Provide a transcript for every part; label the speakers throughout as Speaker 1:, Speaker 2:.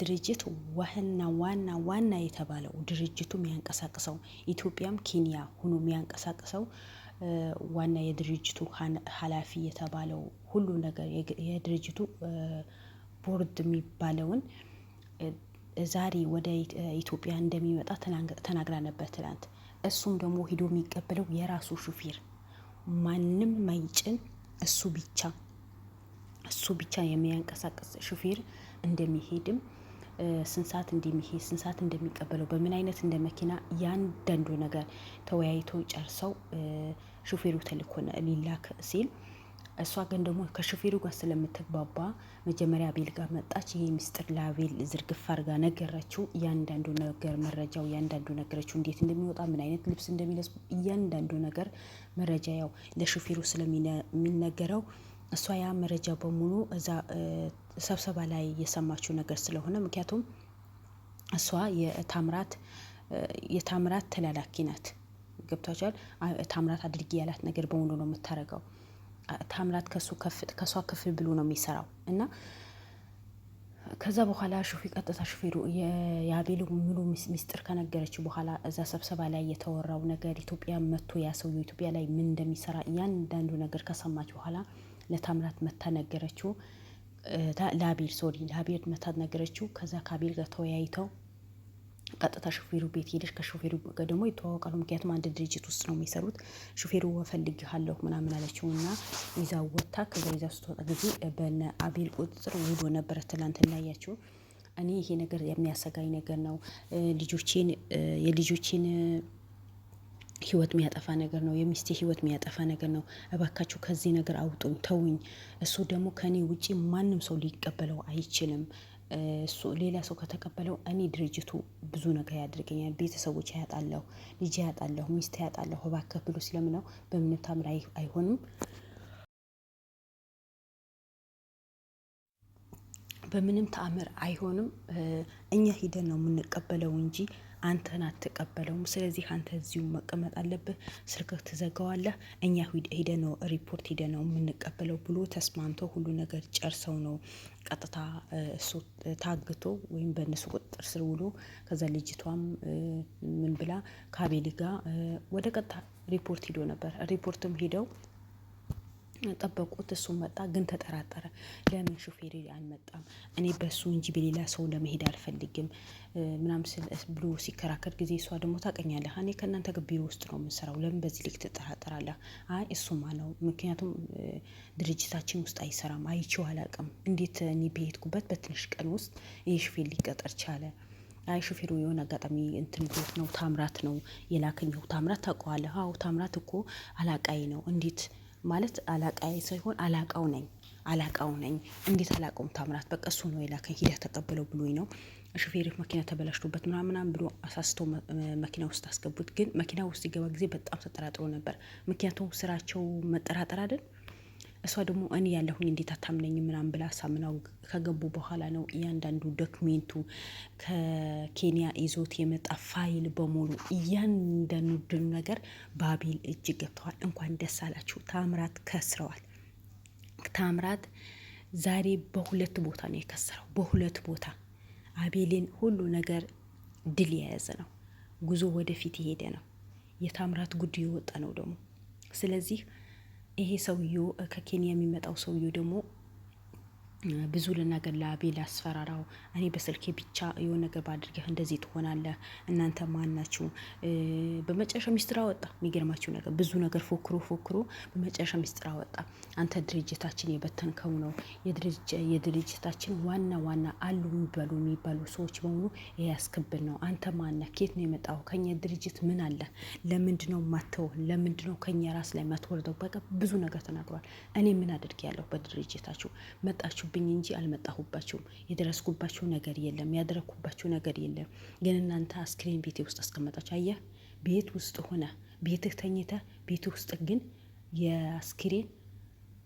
Speaker 1: ድርጅት ዋና የተባለው ድርጅቱ የሚያንቀሳቅሰው ኢትዮጵያም ኬንያ ሆኖ የሚያንቀሳቅሰው ዋና የድርጅቱ ኃላፊ የተባለው ሁሉ ነገር የድርጅቱ ቦርድ የሚባለውን ዛሬ ወደ ኢትዮጵያ እንደሚመጣ ተናግራ ነበር ትላንት። እሱም ደግሞ ሂዶ የሚቀበለው የራሱ ሹፌር ማንም ማይጭን እሱ ብቻ የሚያንቀሳቅስ ሹፌር እንደሚሄድም ስንት ሰዓት እንደሚሄድ ስንት ሰዓት እንደሚቀበለው በምን አይነት እንደ መኪና ያንዳንዱ ነገር ተወያይቶ ጨርሰው ሹፌሩ ተልኮ ሊላክ ሲል እሷ ግን ደግሞ ከሹፌሩ ጋር ስለምትግባባ መጀመሪያ አቤል ጋር መጣች። ይሄ ሚስጥር ለአቤል ዝርግፍ አድርጋ ነገረችው። እያንዳንዱ ነገር መረጃው እያንዳንዱ ነገረችው። እንዴት እንደሚወጣ ምን አይነት ልብስ እንደሚለብስ እያንዳንዱ ነገር መረጃ ያው ለሹፌሩ ስለሚነገረው እሷ ያ መረጃ በሙሉ እዛ ስብሰባ ላይ የሰማችው ነገር ስለሆነ ምክንያቱም እሷ የታምራት ተላላኪ ናት። ገብታችኋል? ታምራት አድርጊ ያላት ነገር በሙሉ ነው የምታረገው። ታምራት ከሷ ከፍ ብሎ ነው የሚሰራው እና ከዛ በኋላ ቀጥታ ሹፌሩ የአቤል ሙሉ ሚስጥር ከነገረችው በኋላ እዛ ስብሰባ ላይ የተወራው ነገር ኢትዮጵያ መጥቶ ያ ሰውዬው ኢትዮጵያ ላይ ምን እንደሚሰራ እያንዳንዱ ነገር ከሰማች በኋላ ለታምራት መታ ነገረችው። ለአቤል መታ ነገረችው። ከዛ ከአቤል ጋር ተወያይተው ቀጥታ ሹፌሩ ቤት ሄደች። ከሹፌሩ ጋር ደግሞ ይተዋወቃሉ። ምክንያቱም አንድ ድርጅት ውስጥ ነው የሚሰሩት። ሹፌሩ እፈልግሃለሁ ምናምን አለችው እና ይዛ ወጥታ ከዛ ይዛ ስትወጣ ጊዜ በነ አቤል ቁጥጥር ውሎ ነበረ። ትላንትና ያያችሁ። እኔ ይሄ ነገር የሚያሰጋኝ ነገር ነው። የልጆቼን ህይወት የሚያጠፋ ነገር ነው። የሚስቴ ህይወት የሚያጠፋ ነገር ነው። እባካችሁ ከዚህ ነገር አውጡኝ፣ ተውኝ። እሱ ደግሞ ከኔ ውጪ ማንም ሰው ሊቀበለው አይችልም። እሱ ሌላ ሰው ከተቀበለው እኔ ድርጅቱ ብዙ ነገር ያደርገኛል። ቤተሰቦች ያጣለሁ፣ ልጅ ያጣለሁ፣ ሚስት ያጣለሁ። እባክህ ብሎ ስለምነው በምንም ታምር አይሆንም። በምንም ተአምር አይሆንም። እኛ ሂደን ነው የምንቀበለው እንጂ አንተን አትቀበለውም። ስለዚህ አንተ እዚሁ መቀመጥ አለብህ። ስልክህ ትዘጋዋለህ። እኛ ሂደን ነው ሪፖርት ሂደን ነው የምንቀበለው ብሎ ተስማምተው ሁሉ ነገር ጨርሰው ነው ቀጥታ እሱ ታግቶ ወይም በእነሱ ቁጥጥር ስር ውሎ ከዛ ልጅቷም ምን ብላ ከአቤል ጋር ወደ ቀጥታ ሪፖርት ሂዶ ነበር። ሪፖርትም ሂደው ጠበቁት። እሱ መጣ፣ ግን ተጠራጠረ። ለምን ሹፌር አልመጣም? እኔ በሱ እንጂ በሌላ ሰው ለመሄድ አልፈልግም ምናምን ብሎ ሲከራከር ጊዜ እሷ ደግሞ ታውቀኛለህ፣ እኔ ከእናንተ ጋር ቢሮ ውስጥ ነው የምንሰራው፣ ለምን በዚህ ልክ ትጠራጠራለህ? አይ እሱማ ነው፣ ምክንያቱም ድርጅታችን ውስጥ አይሰራም፣ አይቼው አላውቅም። እንዴት እኔ በሄድኩበት በትንሽ ቀን ውስጥ ይህ ሹፌር ሊቀጠር ቻለ? አይ ሹፌሩ የሆነ አጋጣሚ እንትን ብሎት ነው፣ ታምራት ነው የላከኝው። ታምራት ታውቀዋለህ? አዎ ታምራት እኮ አላቃይ ነው። እንዴት ማለት አላቃይ ሳይሆን አላቃው ነኝ። እንዴት አላቀውም? ታምራት በቃ እሱ ነው የላከኝ፣ ሂዳ ተቀበለው ብሎኝ ነው። ሹፌሩ መኪና ተበላሽቶበት ምናምን ብሎ አሳስቶ መኪና ውስጥ አስገቡት። ግን መኪና ውስጥ ሲገባ ጊዜ በጣም ተጠራጥሮ ነበር። ምክንያቱም ስራቸው መጠራጠር አይደል? እሷ ደግሞ እኔ ያለሁኝ እንዴት አታምነኝ ምናምን ብላ ሳምናው ከገቡ በኋላ ነው እያንዳንዱ ዶክሜንቱ ከኬንያ ይዞት የመጣ ፋይል በሙሉ እያንዳንዱ ነገር በአቤል እጅ ገብተዋል። እንኳን ደስ አላችሁ። ታምራት ከስረዋል። ታምራት ዛሬ በሁለት ቦታ ነው የከሰረው። በሁለት ቦታ አቤልን ሁሉ ነገር ድል የያዘ ነው። ጉዞ ወደፊት የሄደ ነው። የታምራት ጉድ የወጣ ነው ደግሞ። ስለዚህ ይሄ ሰውዬው ከኬንያ የሚመጣው ሰውዬው ደግሞ ብዙ ልናገር ለአቤል አስፈራራው። እኔ በስልኬ ብቻ የሆነ ነገር ባድርገህ እንደዚህ ትሆናለህ፣ እናንተ ማን ናችሁ? በመጨረሻ ሚስጥር አወጣ። የሚገርማችሁ ነገር ብዙ ነገር ፎክሮ በመጨረሻ ሚስጥር አወጣ። አንተ ድርጅታችን የበተንከው ነው። የድርጅታችን ዋና አሉ የሚባሉ ሰዎች በሙሉ ያስክብን ነው። አንተ ማነህ? ኬት ነው የመጣው? ከኛ ድርጅት ምን አለ? ለምንድነው ማተው? ለምንድነው ከኛ ራስ ላይ ማትወርደው? በቃ ብዙ ነገር ተናግሯል። እኔ ምን አድርጌ ያለሁ? በድርጅታችሁ መጣችሁ ብኝ እንጂ አልመጣሁባችሁም። የደረስኩባችሁ ነገር የለም፣ ያደረኩባችሁ ነገር የለም። ግን እናንተ አስክሬን ቤቴ ውስጥ አስቀመጣችሁ። አየህ፣ ቤት ውስጥ ሆነ ቤትህ ተኝተ ቤት ውስጥ ግን የአስክሬን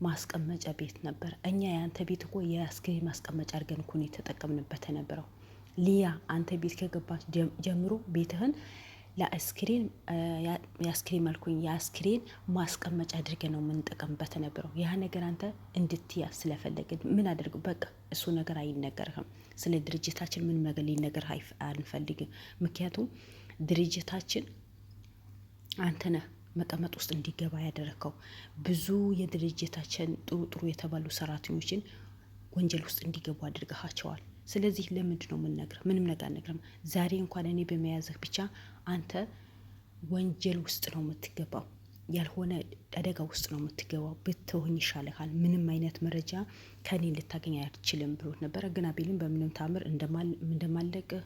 Speaker 1: ማስቀመጫ ቤት ነበር። እኛ የአንተ ቤት እኮ የአስክሬን ማስቀመጫ አድርገን እኮ ነው የተጠቀምንበት የነበረው። ሊያ አንተ ቤት ከገባች ጀምሮ ቤትህን የአስክሬን መልኩኝ የአስክሬን ማስቀመጫ አድርገን ነው የምንጠቀምበት ነበረው። ያ ነገር አንተ እንድትያ ስለፈለግን ምን አድርግ በቃ እሱ ነገር አይነገርህም። ስለ ድርጅታችን ምንም ነገር ሊነገር አንፈልግም። ምክንያቱም ድርጅታችን አንተ ነህ መቀመጥ ውስጥ እንዲገባ ያደረከው። ብዙ የድርጅታችን ጥሩ ጥሩ የተባሉ ሰራተኞችን ወንጀል ውስጥ እንዲገቡ አድርገሃቸዋል። ስለዚህ ለምንድን ነው የምንነግርህ? ምንም ነገር አንነግርም። ዛሬ እንኳን እኔ በመያዝህ ብቻ አንተ ወንጀል ውስጥ ነው የምትገባው፣ ያልሆነ አደጋ ውስጥ ነው የምትገባው። ብትሆን ይሻልሃል። ምንም አይነት መረጃ ከኔ ልታገኝ አትችልም ብሎት ነበረ። ግን አቤልን በምንም ታምር እንደማለቅህ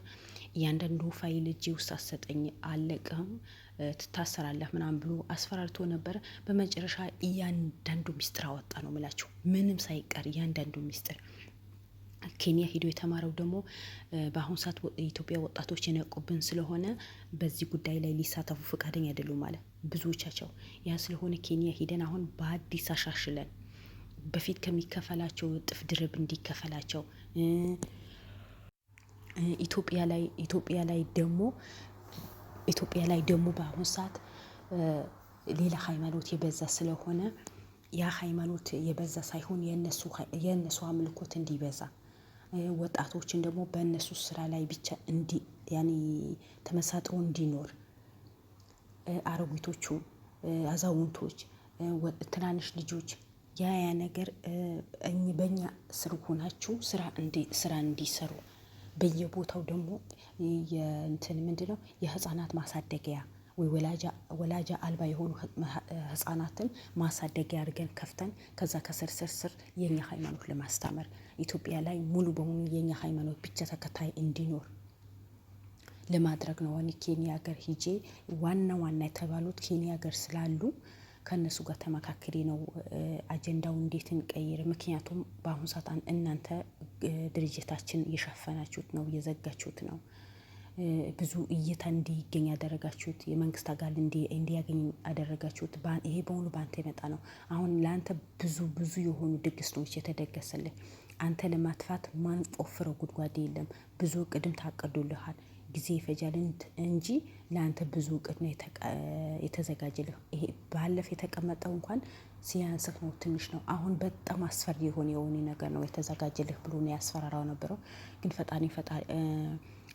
Speaker 1: እያንዳንዱ ፋይል እጅ ውስጥ አሰጠኝ አለቅህም ትታሰራለህ ምናምን ብሎ አስፈራርቶ ነበረ። በመጨረሻ እያንዳንዱ ሚስጥር አወጣ ነው ምላችሁ፣ ምንም ሳይቀር እያንዳንዱ ሚስጥር። ኬንያ ሄዶ የተማረው ደግሞ በአሁኑ ሰዓት የኢትዮጵያ ወጣቶች የነቁብን ስለሆነ በዚህ ጉዳይ ላይ ሊሳተፉ ፈቃደኛ አይደሉም ማለት ብዙዎቻቸው። ያ ስለሆነ ኬንያ ሄደን አሁን በአዲስ አሻሽለን በፊት ከሚከፈላቸው እጥፍ ድርብ እንዲከፈላቸው ኢትዮጵያ ላይ ደግሞ በአሁኑ ሰዓት ሌላ ሃይማኖት የበዛ ስለሆነ ያ ሃይማኖት የበዛ ሳይሆን የእነሱ አምልኮት እንዲበዛ ወጣቶችን ደግሞ በእነሱ ስራ ላይ ብቻ ተመሳጥሮ እንዲኖር አሮጊቶቹ፣ አዛውንቶች፣ ትናንሽ ልጆች ያ ነገር በእኛ ስር ሆናችሁ ስራ እንዲሰሩ በየቦታው ደግሞ ምንድነው የህፃናት ማሳደጊያ ወይ ወላጃ አልባ የሆኑ ህፃናትን ማሳደጊያ አድርገን ከፍተን ከዛ ከስር የኛ ሃይማኖት ለማስተማር ኢትዮጵያ ላይ ሙሉ በሙሉ የኛ ሃይማኖት ብቻ ተከታይ እንዲኖር ለማድረግ ነው። እኔ ኬንያ ሀገር ሂጄ ዋና የተባሉት ኬንያ ሀገር ስላሉ ከነሱ ጋር ተመካክሬ ነው አጀንዳው እንዴት እንቀይር። ምክንያቱም በአሁኑ ሰዓት እናንተ ድርጅታችን እየሸፈናችሁት ነው፣ እየዘጋችሁት ነው፣ ብዙ እይታ እንዲገኝ ያደረጋችሁት፣ የመንግስት አካል እንዲያገኝ ያደረጋችሁት። ይሄ በሙሉ በአንተ የመጣ ነው። አሁን ለአንተ ብዙ የሆኑ ድግስቶች የተደገሰልህ፣ አንተ ለማጥፋት ማን ቆፍረው ጉድጓድ የለም። ብዙ ቅድም ታቀዱልሃል። ጊዜ ይፈጃል እንጂ ለአንተ ብዙ እቅድ ነው የተዘጋጀልህ። ይሄ ባለፈ የተቀመጠው እንኳን ሲያንስህ ነው፣ ትንሽ ነው። አሁን በጣም አስፈሪ የሆነ ነገር ነው የተዘጋጀልህ ብሎ ነው ያስፈራራው ነበረው። ግን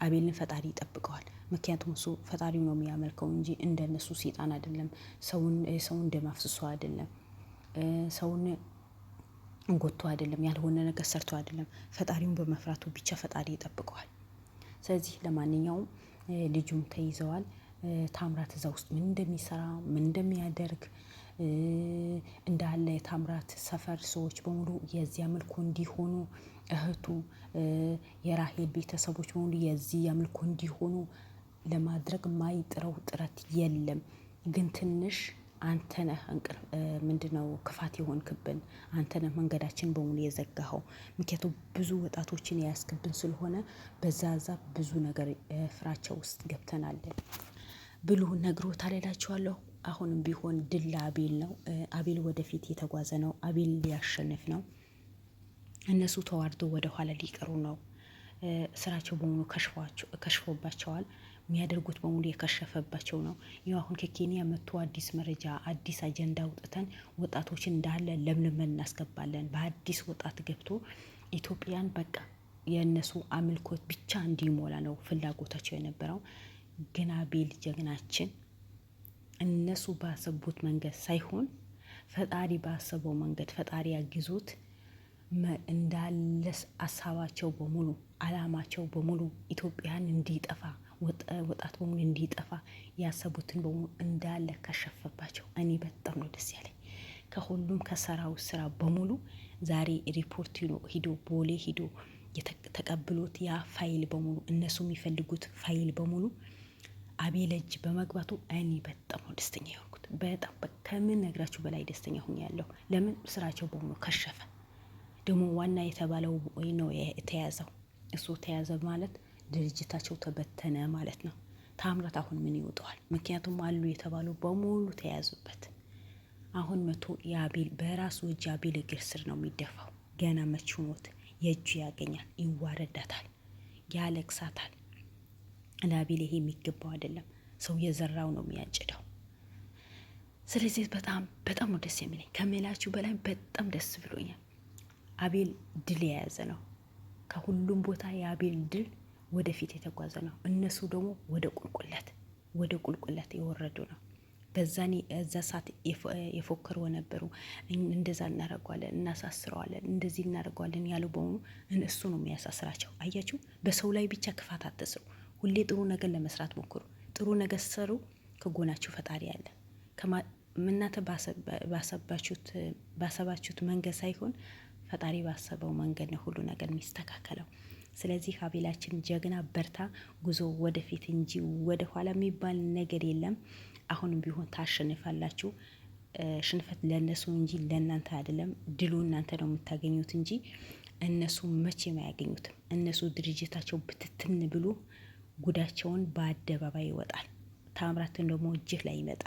Speaker 1: አቤልን ፈጣሪ ይጠብቀዋል። ምክንያቱም እሱ ፈጣሪው ነው የሚያመልከው እንጂ እንደነሱ ሰይጣን አይደለም። ሰውን እንደማፍስሶ አይደለም። ሰውን ጎቶ አይደለም። ያልሆነ ነገር ሰርቶ አይደለም። ፈጣሪውን በመፍራቱ ብቻ ፈጣሪ ይጠብቀዋል። ስለዚህ ለማንኛውም ልጁም ተይዘዋል። ታምራት እዛ ውስጥ ምን እንደሚሰራ ምን እንደሚያደርግ እንዳለ የታምራት ሰፈር ሰዎች በሙሉ የዚያ መልኩ እንዲሆኑ፣ እህቱ የራሄል ቤተሰቦች በሙሉ የዚህ መልኩ እንዲሆኑ ለማድረግ ማይጥረው ጥረት የለም። ግን ትንሽ አንተ ነህ ምንድነው ክፋት የሆንክብን፣ አንተ ነህ መንገዳችን በሙሉ የዘጋኸው። ምክንያቱም ብዙ ወጣቶችን ያስክብን ስለሆነ በዛ ብዙ ነገር ፍራቻ ውስጥ ገብተናል ብሎ ነግሮታል እላችኋለሁ። አሁንም ቢሆን ድል ለአቤል ነው። አቤል ወደፊት የተጓዘ ነው። አቤል ሊያሸንፍ ነው። እነሱ ተዋርዶ ወደ ኋላ ሊቀሩ ነው። ስራቸው በሙሉ ከሽፎባቸዋል። የሚያደርጉት በሙሉ የከሸፈባቸው ነው። ይኸው አሁን ከኬንያ መጥቶ አዲስ መረጃ አዲስ አጀንዳ አውጥተን ወጣቶችን እንዳለ ለምልመን እናስገባለን። በአዲስ ወጣት ገብቶ ኢትዮጵያን በቃ የእነሱ አምልኮት ብቻ እንዲሞላ ነው ፍላጎታቸው የነበረው። ግን አቤል ጀግናችን እነሱ ባሰቡት መንገድ ሳይሆን ፈጣሪ ባሰበው መንገድ ፈጣሪ ያግዞት እንዳለ ሀሳባቸው በሙሉ አላማቸው በሙሉ ኢትዮጵያን እንዲጠፋ ወጣት በሙሉ እንዲጠፋ ያሰቡትን በሙሉ እንዳለ ከሸፈባቸው። እኔ በጣም ነው ደስ ያለኝ። ከሁሉም ከሰራው ስራ በሙሉ ዛሬ ሪፖርት ሂዶ ቦሌ ሂዶ ተቀብሎት ያ ፋይል በሙሉ እነሱ የሚፈልጉት ፋይል በሙሉ አቤል እጅ በመግባቱ እኔ በጣም ነው ደስተኛ የሆንኩት። በጣም ከምን ነግራችሁ በላይ ደስተኛ ሆኛለሁ። ለምን ስራቸው በሙሉ ከሸፈ። ደግሞ ዋና የተባለው ወይ ነው የተያዘው። እሱ ተያዘ ማለት ድርጅታቸው ተበተነ ማለት ነው። ታምራት አሁን ምን ይወጣዋል? ምክንያቱም አሉ የተባሉ በሙሉ ተያዙበት። አሁን መቶ የአቤል በራሱ እጅ አቤል እግር ስር ነው የሚደፋው። ገና መች ሞት የእጁ ያገኛል፣ ይዋረዳታል፣ ያለቅሳታል። ለአቤል ይሄ የሚገባው አይደለም። ሰው የዘራው ነው የሚያጭደው። ስለዚህ በጣም በጣም ነው ደስ የሚለኝ ከምላችሁ በላይ በጣም ደስ ብሎኛል። አቤል ድል የያዘ ነው። ከሁሉም ቦታ የአቤል ድል ወደፊት የተጓዘ ነው። እነሱ ደግሞ ወደ ቁልቁለት የወረዱ ነው። በዛኔ እዛ ሰዓት የፎከሩ ነበሩ። እንደዛ እናደርገዋለን፣ እናሳስረዋለን፣ እንደዚህ እናደርገዋለን ያሉ በሙሉ እሱ ነው የሚያሳስራቸው። አያችሁ፣ በሰው ላይ ብቻ ክፋት አትስሩ። ሁሌ ጥሩ ነገር ለመስራት ሞክሩ። ጥሩ ነገር ሰሩ፣ ከጎናችሁ ፈጣሪ አለ። እናንተ ባሰባችሁት መንገድ ሳይሆን ፈጣሪ ባሰበው መንገድ ነው ሁሉ ነገር የሚስተካከለው። ስለዚህ አቤላችን ጀግና፣ በርታ፣ ጉዞ ወደፊት እንጂ ወደ ኋላ የሚባል ነገር የለም። አሁንም ቢሆን ታሸንፋላችሁ። ሽንፈት ለእነሱ እንጂ ለእናንተ አይደለም። ድሉ እናንተ ነው የምታገኙት እንጂ እነሱ መቼም አያገኙትም። እነሱ ድርጅታቸው ብትትን ብሎ ጉዳቸውን በአደባባይ ይወጣል። ታምራትን ደግሞ እጅህ ላይ ይመጣል።